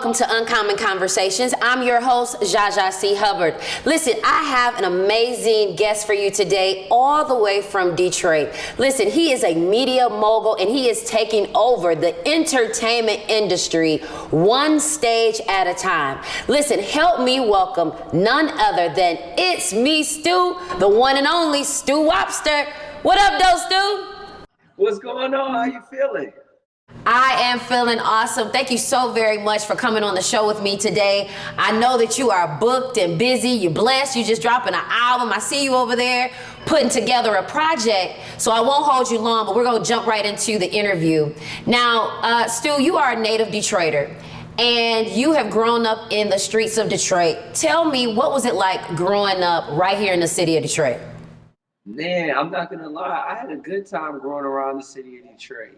welcome to Uncommon Conversations. I'm your host, Zsa Zsa Hubbard. Listen, I have an amazing guest for you today, all the way from Detroit. Listen, he is a media mogul and he is taking over the entertainment industry one stage at a time. Listen, help me welcome none other than It's Me, Stew, the one and only Stew Wobster. What up, though, Stew? What's going on? How you feeling? I am feeling awesome. Thank you so very much for coming on the show with me today. I know that you are booked and busy. You're blessed. You just dropping an album. I see you over there putting together a project. So I won't hold you long, but we're going to jump right into the interview. Now, Stu, you are a native Detroiter, and you have grown up in the streets of Detroit. Tell me, what was it like growing up right here in the city of Detroit? Man, I'm not gonna lie. I had a good time growing around the city of Detroit.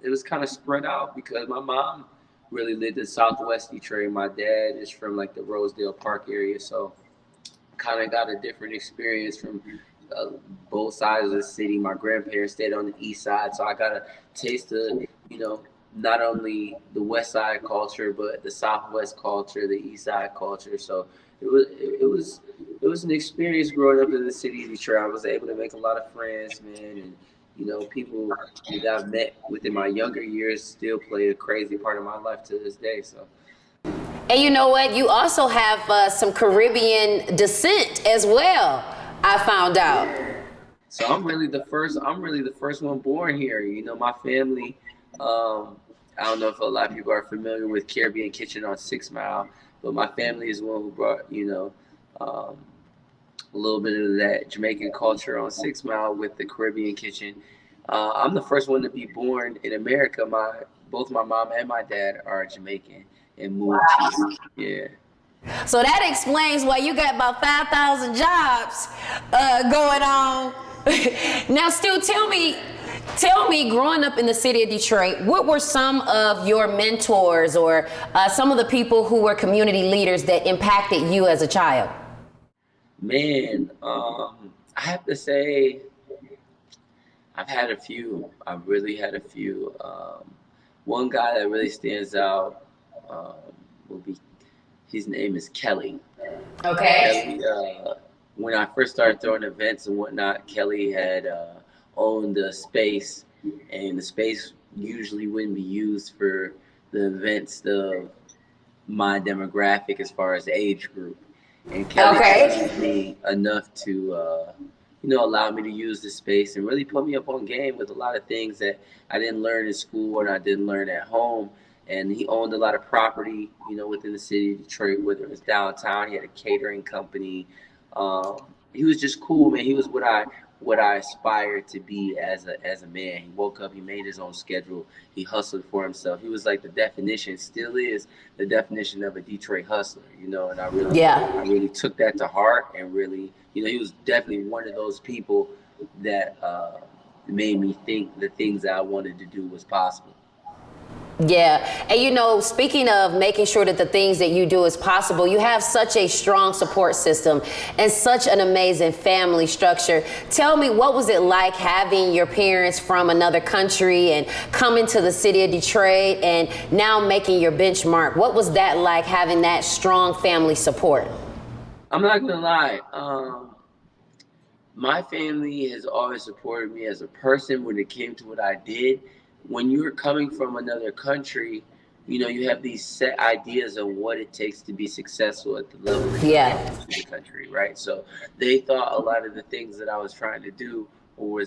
It was kind of spread out because my mom really lived in Southwest Detroit. My dad is from like the Rosedale Park area, so kind of got a different experience from both sides of the city. My grandparents stayed on the east side, so I got a taste of not only the west side culture but the southwest culture, the east side culture. So it was an experience growing up in the city of Detroit. I was able to make a lot of friends, man, and people that I've met within my younger years still play a crazy part of my life to this day. So. And you know what? You also have some Caribbean descent as well, I found out. So I'm really the first one born here. My family. I don't know if a lot of people are familiar with Caribbean Kitchen on 6 Mile, but my family is the one who brought a little bit of that Jamaican culture on 6 Mile with the Caribbean Kitchen. I'm the first one to be born in America. Both my mom and my dad are Jamaican and moved here. Yeah. So that explains why you got about 5,000 jobs going on. Now, Stu, tell me, growing up in the city of Detroit, what were some of your mentors or some of the people who were community leaders that impacted you as a child? Man, I have to say, I've had a few. I've really had a few. One guy that really stands out his name is Kelly. Okay. Kelly, when I first started throwing events and whatnot, Kelly had owned a space, and the space usually wouldn't be used for the events of my demographic as far as age group. And Kelly trusted me enough to, allow me to use the space and really put me up on game with a lot of things that I didn't learn in school and I didn't learn at home. And he owned a lot of property, within the city of Detroit, whether it was downtown. He had a catering company. He was just cool, man. He was what I aspired to be as a man. He woke up, he made his own schedule, he hustled for himself. He was like the definition, still is the definition of a Detroit hustler, and I really took that to heart, and really, he was definitely one of those people that made me think the things that I wanted to do was possible. Yeah. And speaking of making sure that the things that you do is possible, you have such a strong support system and such an amazing family structure. Tell me, what was it like having your parents from another country and coming to the city of Detroit and now making your benchmark? What was that like, having that strong family support? I'm not gonna lie. My family has always supported me as a person when it came to what I did. When you're coming from another country, you have these set ideas of what it takes to be successful at the level that you get to the country, right? So they thought a lot of the things that I was trying to do or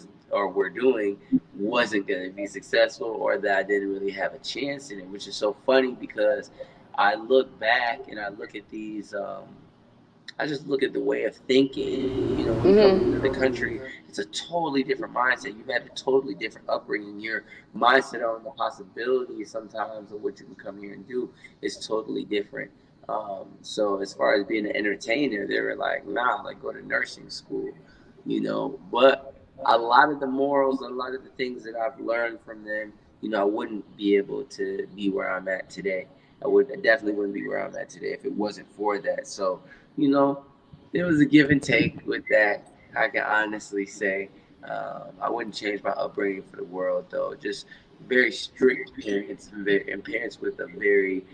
were doing wasn't going to be successful, or that I didn't really have a chance in it, which is so funny because I look back and I look at these I just look at the way of thinking, when you come into the country, it's a totally different mindset. You've had a totally different upbringing. Your mindset on the possibilities sometimes of what you can come here and do is totally different. So as far as being an entertainer, they were like, nah, like go to nursing school, but a lot of the morals, a lot of the things that I've learned from them, I wouldn't be able to be where I'm at today. I definitely wouldn't be where I'm at today if it wasn't for that. So, there was a give and take with that. I can honestly say I wouldn't change my upbringing for the world, though. Just very strict parents and parents with a very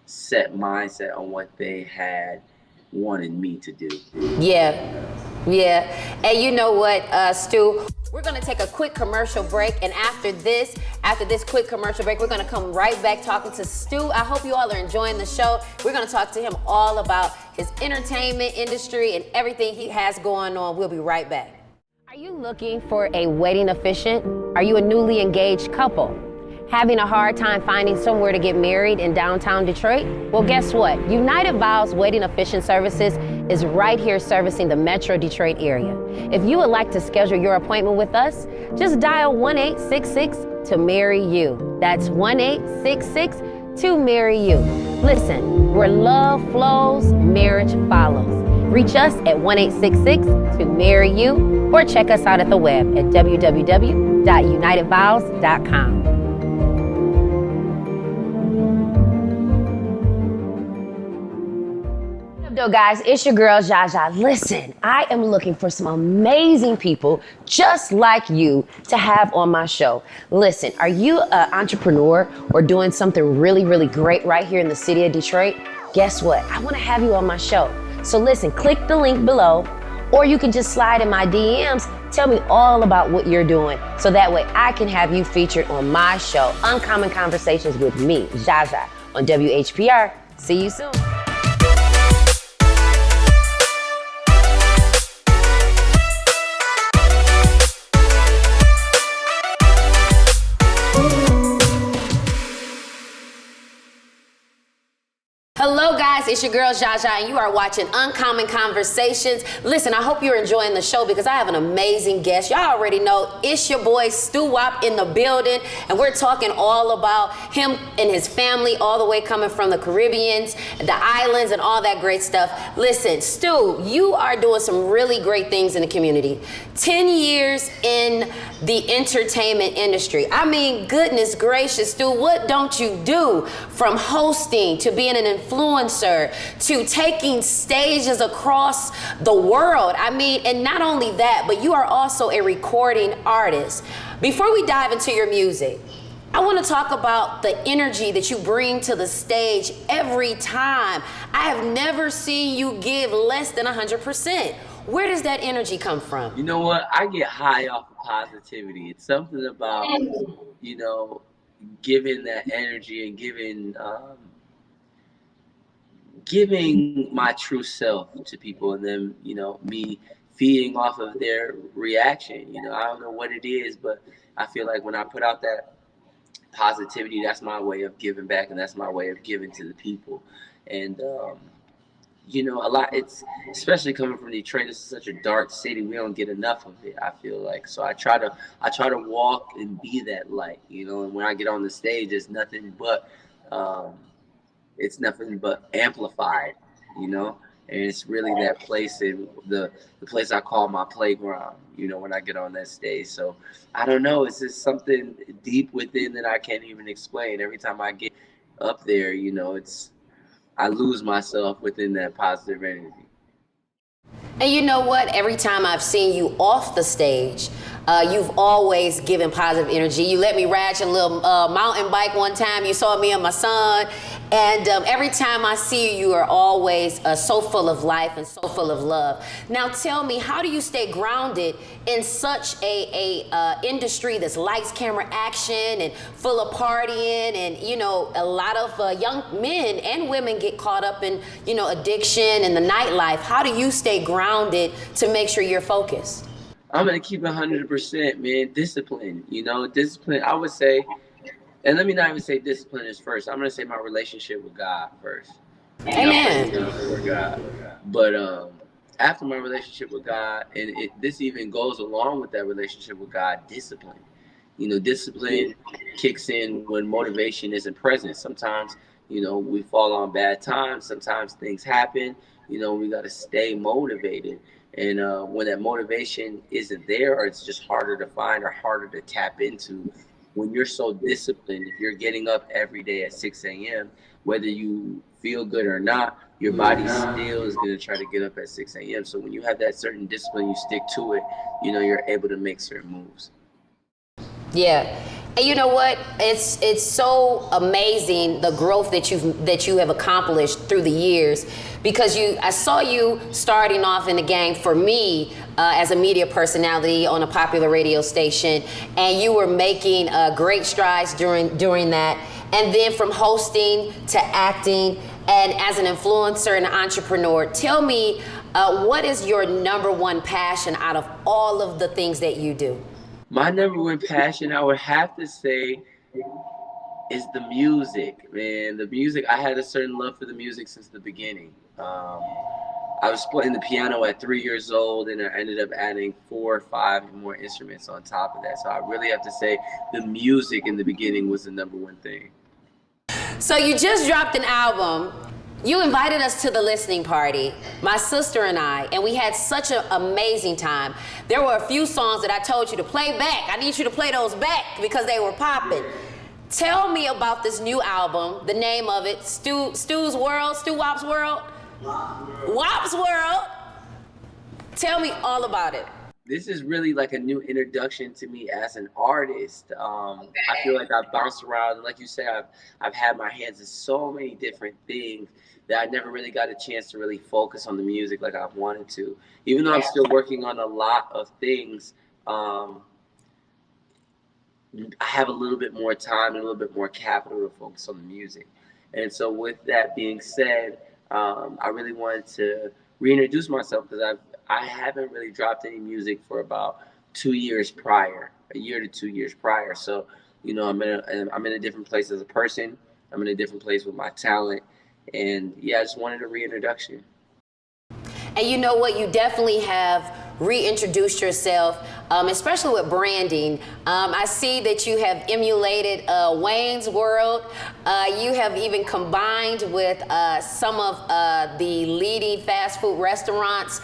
set mindset on what they had wanted me to do. Yeah, yeah. And you know what, Stu? We're gonna take a quick commercial break, and after this quick commercial break, we're gonna come right back talking to Stu. I hope you all are enjoying the show. We're gonna talk to him all about his entertainment industry and everything he has going on. We'll be right back. Are you looking for a wedding officiant? Are you a newly engaged couple? Having a hard time finding somewhere to get married in downtown Detroit? Well, guess what? United Vows Wedding Officiant Services is right here servicing the Metro Detroit area. If you would like to schedule your appointment with us, just dial 1-866 to marry you. That's 1-866 to marry you. Listen, where love flows, marriage follows. Reach us at 1-866 to marry you, or check us out at the web at www.unitedvows.com. Yo guys, it's your girl Zsa Zsa. Listen, I am looking for some amazing people just like you to have on my show. Listen, are you an entrepreneur or doing something really, really great right here in the city of Detroit? Guess what? I want to have you on my show. So listen, click the link below, or you can just slide in my DMs. Tell me all about what you're doing, so that way I can have you featured on my show, Uncommon Conversations with me, Zsa Zsa, on WHPR. See you soon. Hello guys, it's your girl Zsa Zsa, and you are watching Uncommon Conversations. Listen, I hope you're enjoying the show because I have an amazing guest. Y'all already know it's your boy Stu Wop in the building, and we're talking all about him and his family, all the way coming from the Caribbeans, the islands, and all that great stuff. Listen, Stu, you are doing some really great things in the community. 10 years in the entertainment industry. I mean, goodness gracious, Stu, what don't you do? From hosting to being an influencer to taking stages across the world. I mean, and not only that, but you are also a recording artist. Before we dive into your music, I want to talk about the energy that you bring to the stage every time. I have never seen you give less than 100%. Where does that energy come from? You know what? I get high off of positivity. It's something about, you know, giving that energy and giving my true self to people, and then, you know, me feeding off of their reaction. You know, I don't know what it is, but I feel like when I put out that positivity, that's my way of giving back, and that's my way of giving to the people. And you know, a lot, it's especially coming from Detroit. This is such a dark city. We don't get enough of it, I feel like. So I try to walk and be that light, you know. And when I get on the stage, it's nothing but amplified, you know. And it's really that place, in the place I call my playground, you know, when I get on that stage. So I don't know, it's just something deep within that I can't even explain. Every time I get up there, you know, I lose myself within that positive energy. And you know what? Every time I've seen you off the stage, you've always given positive energy. You let me ride your little mountain bike one time. You saw me and my son. And every time I see you, you are always so full of life and so full of love. Now tell me, how do you stay grounded in such a industry that's lights, camera, action, and full of partying, and, you know, a lot of young men and women get caught up in, you know, addiction and the nightlife. How do you stay grounded to make sure you're focused? I'm going to keep it 100%, man. Discipline, you know, discipline, I would say. And let me not even say discipline is first. I'm going to say my relationship with God first. Amen. But after my relationship with God, and this even goes along with that relationship with God, discipline. You know, discipline kicks in when motivation isn't present. Sometimes, you know, we fall on bad times. Sometimes things happen. You know, we got to stay motivated. And when that motivation isn't there, or it's just harder to find or harder to tap into, when you're so disciplined, if you're getting up every day at 6 a.m., whether you feel good or not, your body still is going to try to get up at 6 a.m. So when you have that certain discipline, you stick to it, you know, you're able to make certain moves. Yeah. And you know what? It's so amazing the growth that you have accomplished through the years, because I saw you starting off in the game for me as a media personality on a popular radio station, and you were making great strides during that, and then from hosting to acting and as an influencer and an entrepreneur. Tell me, what is your number one passion out of all of the things that you do? My number one passion, I would have to say, is the music, man. The music, I had a certain love for the music since the beginning. I was playing the piano at 3 years old, and I ended up adding 4 or 5 more instruments on top of that. So I really have to say the music in the beginning was the number one thing. So you just dropped an album. You invited us to the listening party, my sister and I, and we had such an amazing time. There were a few songs that I told you to play back. I need you to play those back because they were popping. Tell me about this new album, the name of it, Stu's World, Stu Wop's World? Wop's World. Tell me all about it. This is really like a new introduction to me as an artist. I feel like I've bounced around, and like you say, I've had my hands in so many different things that I never really got a chance to really focus on the music like I wanted to. Even though I'm still working on a lot of things, I have a little bit more time and a little bit more capital to focus on the music. And so with that being said, I really wanted to reintroduce myself because I haven't really dropped any music for about 2 years prior, a year to 2 years prior. So, you know, I'm in a different place as a person. I'm in a different place with my talent. And yeah, I just wanted a reintroduction. And you know what? You definitely have reintroduced yourself, especially with branding. I see that you have emulated Wayne's World. You have even combined with some of the leading fast food restaurants,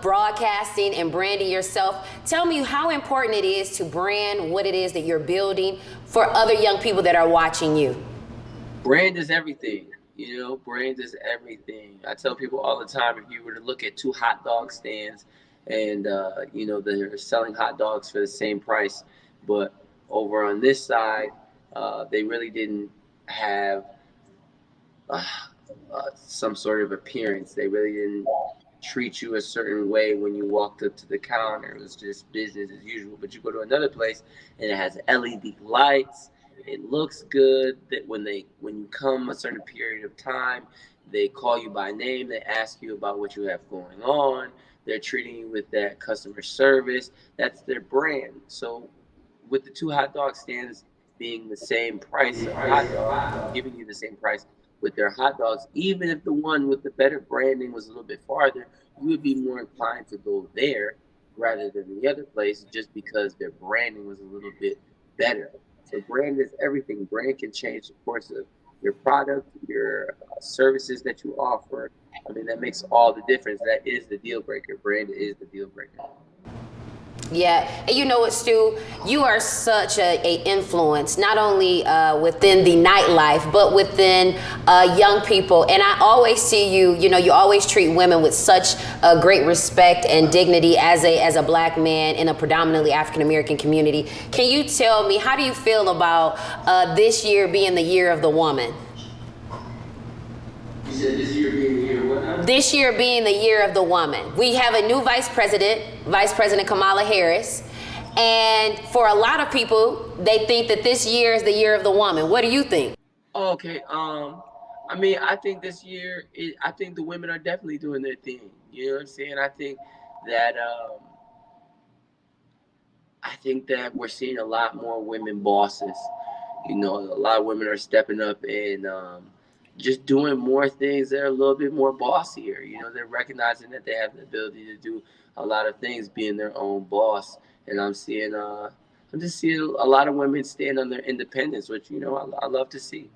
broadcasting and branding yourself. Tell me how important it is to brand what it is that you're building for other young people that are watching you. Brand is everything. You know, brand is everything. I tell people all the time, if you were to look at 2 hot dog stands and, you know, they're selling hot dogs for the same price, but over on this side, they really didn't have some sort of appearance. They really didn't treat you a certain way when you walked up to the counter. It was just business as usual. But you go to another place and it has LED lights. It looks good. That when you come a certain period of time, they call you by name. They ask you about what you have going on. They're treating you with that customer service. That's their brand. So with the 2 hot dog stands being the same price of hot dogs, giving you the same price with their hot dogs, even if the one with the better branding was a little bit farther, you would be more inclined to go there rather than the other place just because their branding was a little bit better. So brand is everything. Brand can change the course of your product, your services that you offer. I mean, that makes all the difference. That is the deal breaker. Brand is the deal breaker. Yeah, and you know what, Stu? You are such a influence, not only within the nightlife, but within young people. And I always see you, you know, you always treat women with such great respect and dignity as a black man in a predominantly African-American community. Can you tell me, how do you feel about this year being the year of the woman? You said this year being the year of what now? This year being the year of the woman. We have a new Vice President Kamala Harris. And for a lot of people, they think that this year is the year of the woman. What do you think? Okay. I mean, I think this year, I think the women are definitely doing their thing. You know what I'm saying? I think that we're seeing a lot more women bosses. You know, a lot of women are stepping up and just doing more things that are a little bit more bossier. You know, they're recognizing that they have the ability to do a lot of things, being their own boss. And I'm just seeing a lot of women stand on their independence, which, you know, I love to see.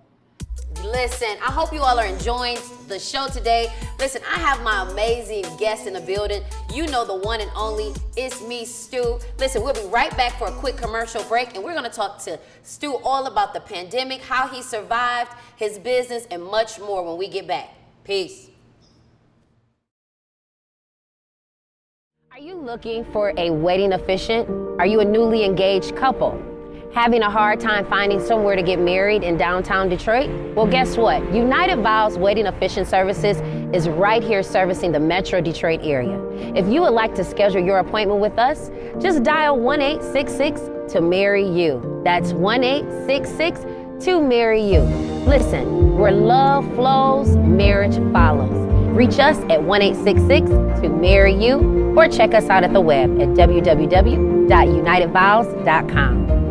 Listen, I hope you all are enjoying the show today. Listen, I have my amazing guest in the building. You know, the one and only, it's me, Stu. Listen, we'll be right back for a quick commercial break, and we're gonna talk to Stu all about the pandemic, how he survived, his business, and much more when we get back. Peace. Are you looking for a wedding officiant? Are you a newly engaged couple? Having a hard time finding somewhere to get married in downtown Detroit? Well, guess what? United Vows Wedding Officiant Services is right here servicing the Metro Detroit area. If you would like to schedule your appointment with us, just dial 1-866 to marry you. That's 1-866 to marry you. Listen, where love flows, marriage follows. Reach us at 1-866 to marry you, or check us out at the web at www.unitedvows.com.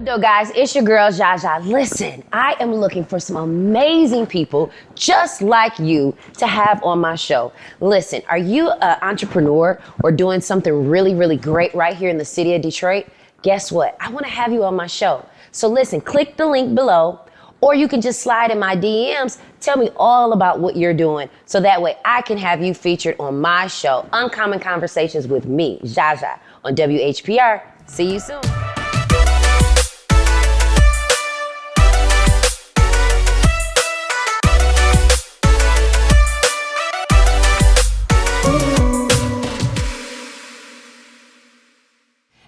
So guys, it's your girl Zsa Zsa. Listen, I am looking for some amazing people just like you to have on my show. Listen, are you an entrepreneur or doing something really, really great right here in the city of Detroit? Guess what? I want to have you on my show. So listen, click the link below, or you can just slide in my DMs. Tell me all about what you're doing, so that way I can have you featured on my show, Uncommon Conversations with me, Zsa Zsa, on WHPR. See you soon.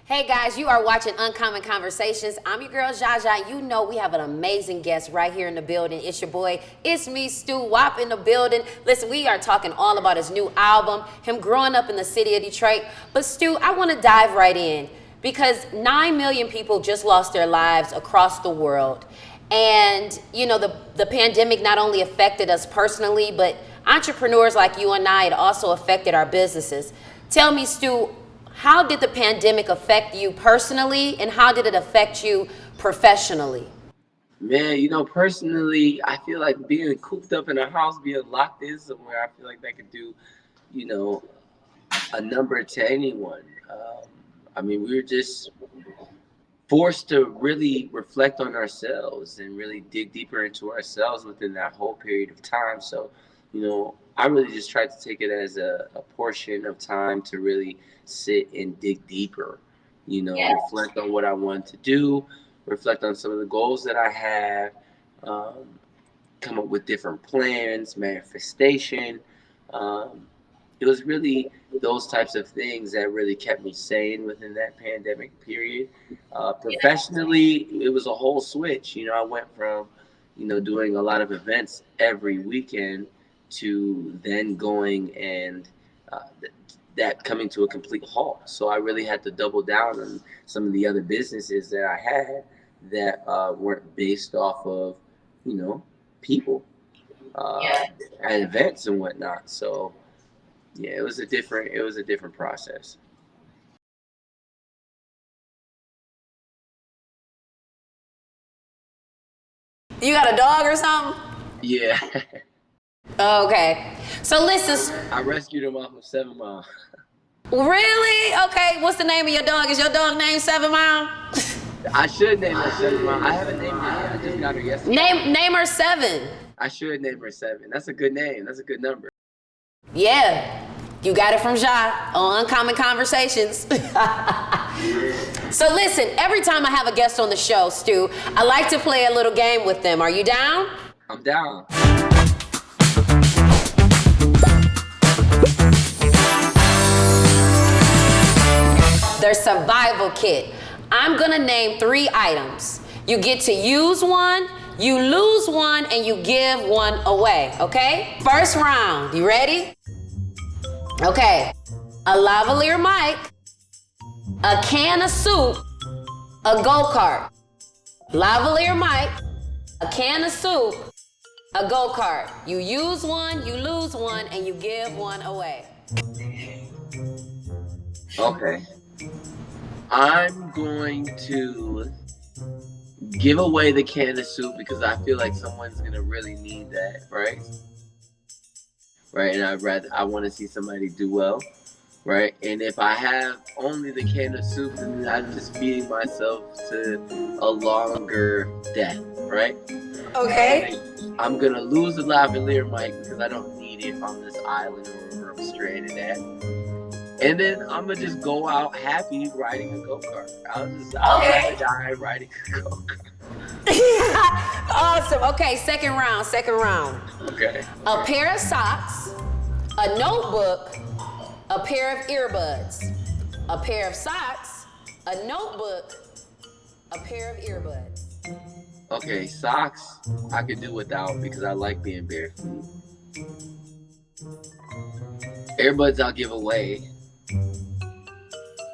Hey guys, you are watching Uncommon Conversations. I'm your girl Zsa Zsa. You know we have an amazing guest right here in the building. It's your boy, it's me, Stu Wop in the building. Listen, we are talking all about his new album, him growing up in the city of Detroit. But Stu, I want to dive right in because 9 million people just lost their lives across the world. And you know, the pandemic not only affected us personally, but entrepreneurs like you and I, it also affected our businesses. Tell me, Stu, how did the pandemic affect you personally, and how did it affect you professionally? Man, you know, personally, I feel like being cooped up in a house, being locked in somewhere, I feel like that could do, you know, a number to anyone. I mean, we were just forced to really reflect on ourselves and really dig deeper into ourselves within that whole period of time. So, you know, I really just tried to take it as a portion of time to really sit and dig deeper, you know, Yes. reflect on what I wanted to do, reflect on some of the goals that I have, come up with different plans, manifestation. It was really those types of things that really kept me sane within that pandemic period. Professionally, it was a whole switch. You know, I went from, you know, doing a lot of events every weekend to then going and that coming to a complete halt. So I really had to double down on some of the other businesses that I had that weren't based off of, you know, people at events and whatnot. So yeah, it was a different process. You got a dog or something? Yeah. Okay. So listen. I rescued him off of 7 Mile. Really? Okay. What's the name of your dog? Is your dog named 7 Mile? I should name her 7 Mile. I haven't named her yet. I just got her yesterday. Name her 7. I should name her 7. That's a good name. That's a good number. Yeah. You got it from Zsa on Uncommon Conversations. So listen, every time I have a guest on the show, Stu, I like to play a little game with them. Are you down? I'm down. Their survival kit. I'm gonna name 3 items. You get to use one, you lose one, and you give one away, okay? First round, you ready? Okay, a lavalier mic, a can of soup, a go-kart. Lavalier mic, a can of soup, a go-kart. You use one, you lose one, and you give one away. Okay. I'm going to give away the can of soup because I feel like someone's gonna really need that, right? Right, and I want to see somebody do well, right? And if I have only the can of soup, then I'm just feeding myself to a longer death, right? Okay. I'm gonna lose the lavalier mic because I don't need it on this island or wherever I'm stranded at. And then I'm gonna just go out happy riding a go-kart. I'll rather die riding a go-kart. Awesome. Okay, second round. Okay. A pair of socks, a notebook, a pair of earbuds, a pair of socks, a notebook, a pair of earbuds. Okay, socks I could do without because I like being barefoot. Earbuds I'll give away.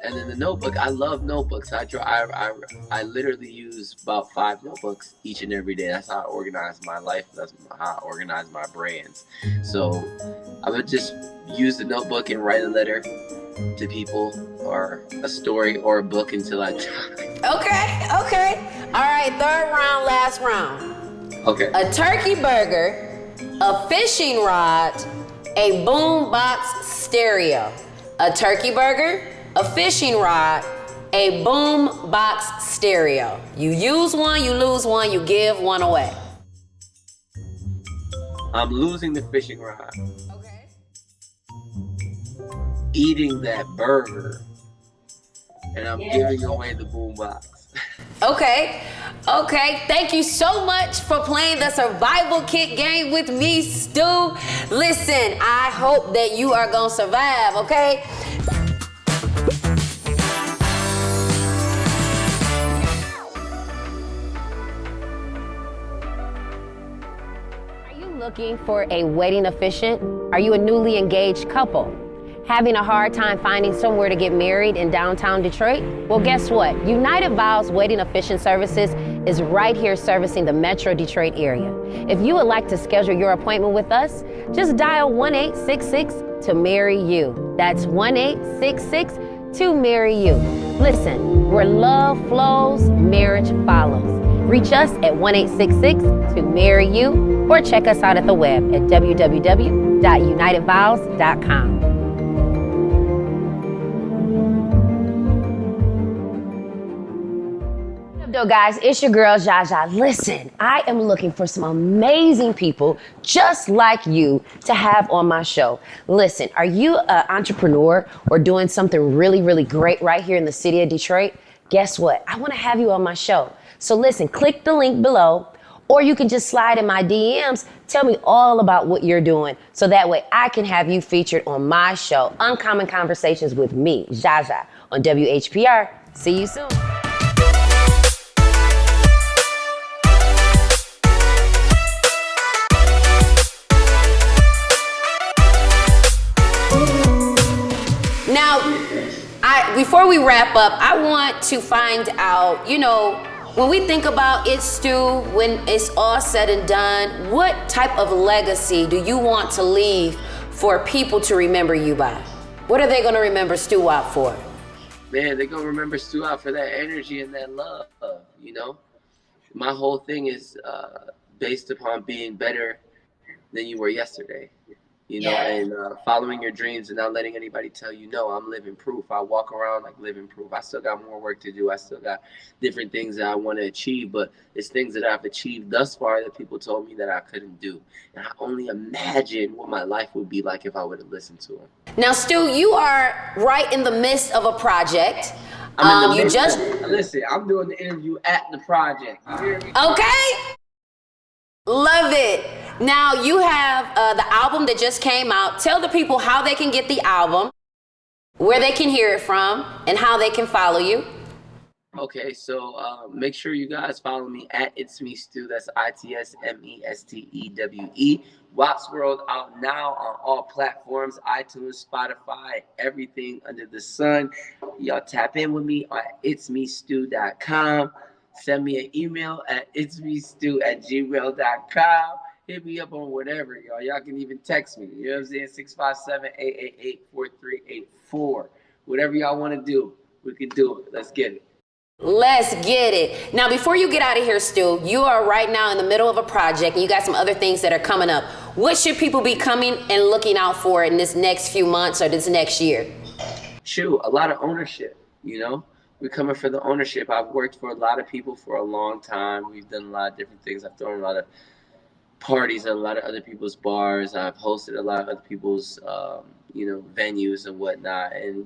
And then the notebook, I love notebooks. I literally use about 5 notebooks each and every day. That's how I organize my life. That's how I organize my brands. So I would just use the notebook and write a letter to people or a story or a book until I die. Okay. All right, third round, last round. Okay. A turkey burger, a fishing rod, a boombox stereo. A turkey burger, a fishing rod, a boombox stereo. You use one, you lose one, you give one away. I'm losing the fishing rod. Okay. Eating that burger. And I'm giving away the boombox. Okay. Thank you so much for playing the survival kit game with me, Stu. Listen, I hope that you are gonna survive, okay? Are you looking for a wedding officiant? Are you a newly engaged couple? Having a hard time finding somewhere to get married in downtown Detroit? Well, guess what? United Vows Wedding Officiant Services is right here servicing the Metro Detroit area. If you would like to schedule your appointment with us, just dial 1-866 to marry you. That's 1-866 to marry you. Listen, where love flows, marriage follows. Reach us at 1-866 to marry you or check us out at the web at www.unitedvows.com. So guys, it's your girl Zsa Zsa. Listen, I am looking for some amazing people just like you to have on my show. Listen, are you an entrepreneur or doing something really, really great right here in the city of Detroit? Guess what? I want to have you on my show. So listen, click the link below, or you can just slide in my DMs. Tell me all about what you're doing so that way I can have you featured on my show, Uncommon Conversations with me, Zsa Zsa, on WHPR. See you soon. Now, before we wrap up, I want to find out, when we think about it, Stu, when it's all said and done, what type of legacy do you want to leave for people to remember you by? What are they going to remember Stu out for? Man, they're going to remember Stu out for that energy and that love, My whole thing is based upon being better than you were yesterday. And following your dreams and not letting anybody tell you no. I'm living proof. I walk around like living proof. I still got more work to do. I still got different things that I want to achieve, but it's things that I've achieved thus far that people told me that I couldn't do. And I only imagine what my life would be like if I would have listened to them. Now, Stu, you are right in the midst of a project. Listen, I'm doing the interview at the project. You hear me? Okay. Love it. Now, you have the album that just came out. Tell the people how they can get the album, where they can hear it from, and how they can follow you. Okay, so make sure you guys follow me at It's Me Stewe. That's ITSMESTEWE. WAP's World out now on all platforms, iTunes, Spotify, everything under the sun. Y'all tap in with me at itsmestew.com. Send me an email at itsmestew@gmail.com. Hit me up on whatever, y'all. Y'all can even text me. You know what I'm saying? 657-888-4384. Whatever y'all want to do, we can do it. Let's get it. Let's get it. Now, before you get out of here, Stu, you are right now in the middle of a project and you got some other things that are coming up. What should people be coming and looking out for in this next few months or this next year? Shoot, a lot of ownership, We're coming for the ownership. I've worked for a lot of people for a long time. We've done a lot of different things. I've thrown a lot of parties at a lot of other people's bars. I've hosted a lot of other people's, venues and whatnot. And,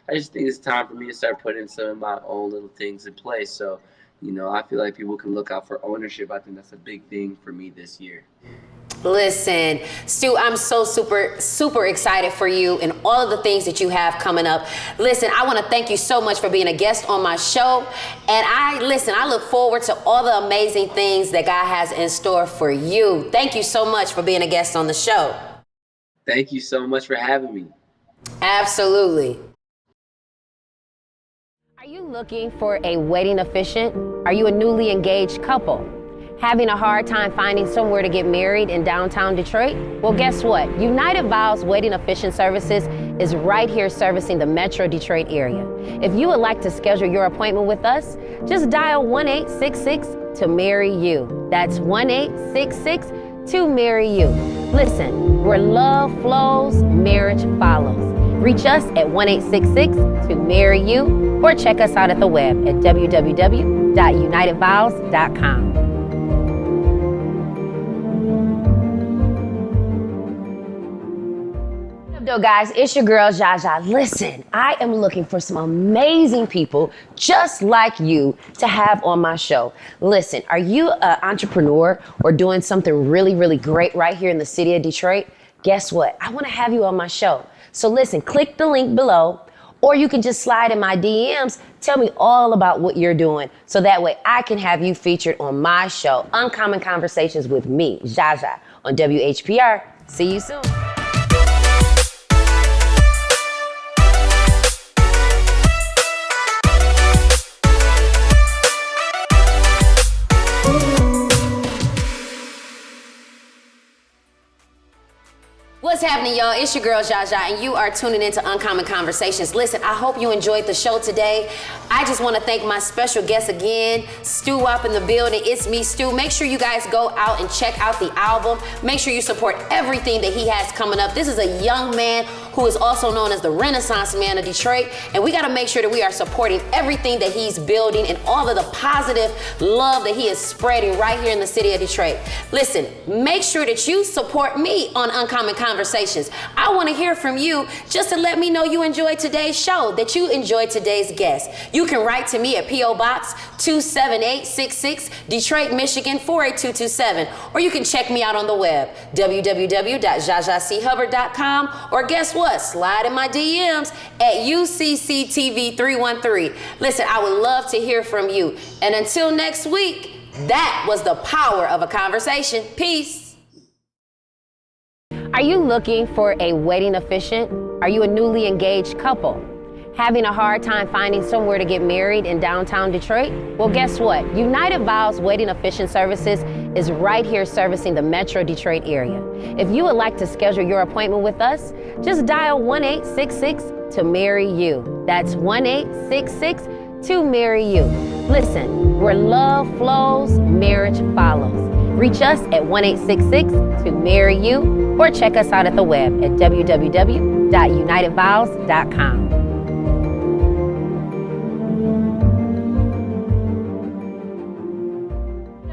I just think it's time for me to start putting some of my own little things in place. So, I feel like people can look out for ownership. I think that's a big thing for me this year. Listen, Stu, I'm so super excited for you and all of the things that you have coming up. Listen, I want to thank you so much for being a guest on my show. And I look forward to all the amazing things that God has in store for you. Thank you so much for being a guest on the show. Thank you so much for having me. Absolutely. Are you looking for a wedding officiant? Are you a newly engaged couple? Having a hard time finding somewhere to get married in downtown Detroit? Well, guess what? United Vows Wedding Officiant Services is right here servicing the Metro Detroit area. If you would like to schedule your appointment with us, just dial 1-866 to marry you. That's 1-866 to marry you. Listen, where love flows, marriage follows. Reach us at 1-866 to marry you or check us out at the web at www.unitedvows.com. Yo guys, it's your girl Zsa Zsa. Listen, I am looking for some amazing people just like you to have on my show. Listen, are you an entrepreneur or doing something really great right here in the city of Detroit? Guess what? I want to have you on my show. So listen, click the link below, or you can just slide in my DMs. Tell me all about what you're doing so that way I can have you featured on my show, Uncommon Conversations with me, Zsa Zsa, on WHPR. See you soon. What's happening, y'all? It's your girl, Zsa Zsa, and you are tuning into Uncommon Conversations. Listen, I hope you enjoyed the show today. I just want to thank my special guest again, Stu up in the building. It's me, Stu. Make sure you guys go out and check out the album. Make sure you support everything that he has coming up. This is a young man who is also known as the Renaissance Man of Detroit, and we got to make sure that we are supporting everything that he's building and all of the positive love that he is spreading right here in the city of Detroit. Listen, make sure that you support me on Uncommon Conversations. I want to hear from you just to let me know you enjoyed today's show, that you enjoyed today's guest. You can write to me at P.O. Box 27866, Detroit, Michigan 48227, or you can check me out on the web, www.zsachubbard.com, or guess what? Slide in my DMs at UCCTV313. Listen, I would love to hear from you. And until next week, that was the power of a conversation. Peace. Are you looking for a wedding officiant? Are you a newly engaged couple? Having a hard time finding somewhere to get married in downtown Detroit? Well, guess what? United Vows Wedding Officiant Services is right here servicing the Metro Detroit area. If you would like to schedule your appointment with us, just dial 1-866 to marry you. That's 1-866 to marry you. Listen, where love flows, marriage follows. Reach us at 1-866 to marry you or check us out at the web at www.unitedvows.com.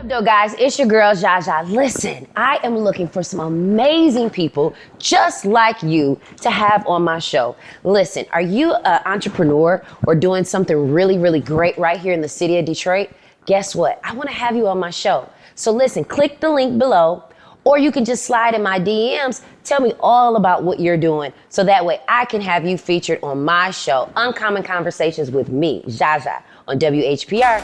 Yo guys, it's your girl Zsa Zsa. Listen, I am looking for some amazing people just like you to have on my show. Listen, are you an entrepreneur or doing something really great right here in the city of Detroit? Guess what? I want to have you on my show. So listen, click the link below, or you can just slide in my DMs. Tell me all about what you're doing so that way I can have you featured on my show, Uncommon Conversations with me, Zsa Zsa, on WHPR.